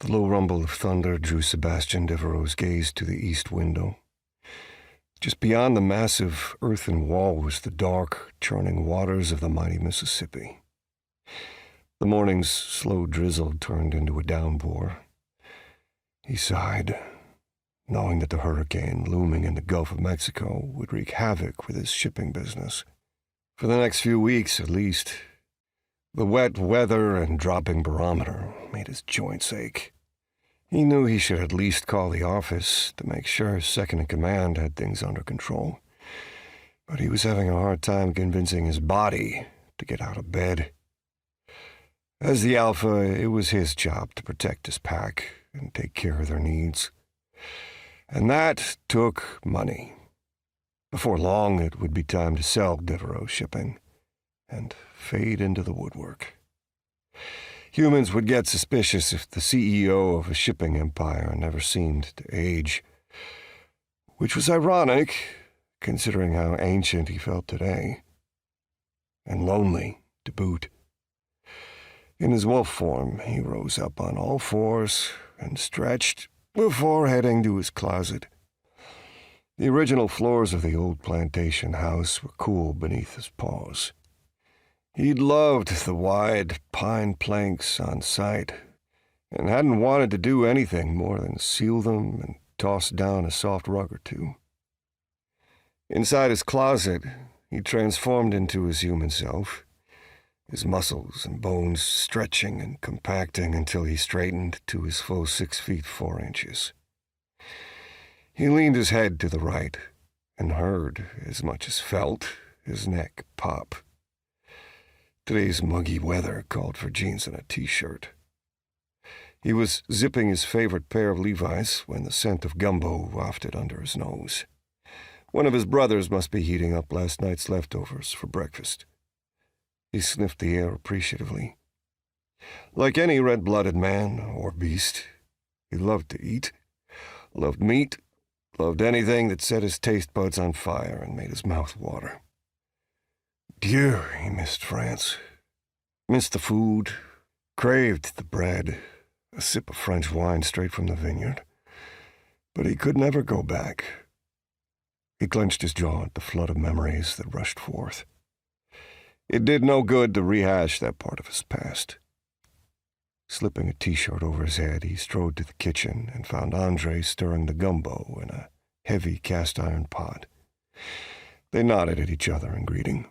The low rumble of thunder drew Sebastian Deveraux' gaze to the east window. Just beyond the massive earthen wall was the dark, churning waters of the mighty Mississippi. The morning's slow drizzle turned into a downpour. He sighed, knowing that the hurricane looming in the Gulf of Mexico would wreak havoc with his shipping business. For the next few weeks, at least. The wet weather and dropping barometer made his joints ache. He knew he should at least call the office to make sure his second-in-command had things under control. But he was having a hard time convincing his body to get out of bed. As the Alpha, it was his job to protect his pack and take care of their needs. And that took money. Before long, it would be time to sell Deveraux Shipping and fade into the woodwork. Humans would get suspicious if the CEO of a shipping empire never seemed to age, which was ironic, considering how ancient he felt today, and lonely to boot. In his wolf form, he rose up on all fours and stretched before heading to his closet. The original floors of the old plantation house were cool beneath his paws. He'd loved the wide pine planks on site and hadn't wanted to do anything more than seal them and toss down a soft rug or two. Inside his closet, he transformed into his human self, his muscles and bones stretching and compacting until he straightened to his full 6 feet 4 inches. He leaned his head to the right and heard, as much as felt, his neck pop. Today's muggy weather called for jeans and a t-shirt. He was zipping his favorite pair of Levi's when the scent of gumbo wafted under his nose. One of his brothers must be heating up last night's leftovers for breakfast. He sniffed the air appreciatively. Like any red-blooded man or beast, he loved to eat, loved meat, loved anything that set his taste buds on fire and made his mouth water. Dieu, he missed France. Missed the food, craved the bread, a sip of French wine straight from the vineyard. But he could never go back. He clenched his jaw at the flood of memories that rushed forth. It did no good to rehash that part of his past. Slipping a t-shirt over his head, he strode to the kitchen and found Andre stirring the gumbo in a heavy cast-iron pot. They nodded at each other in greeting.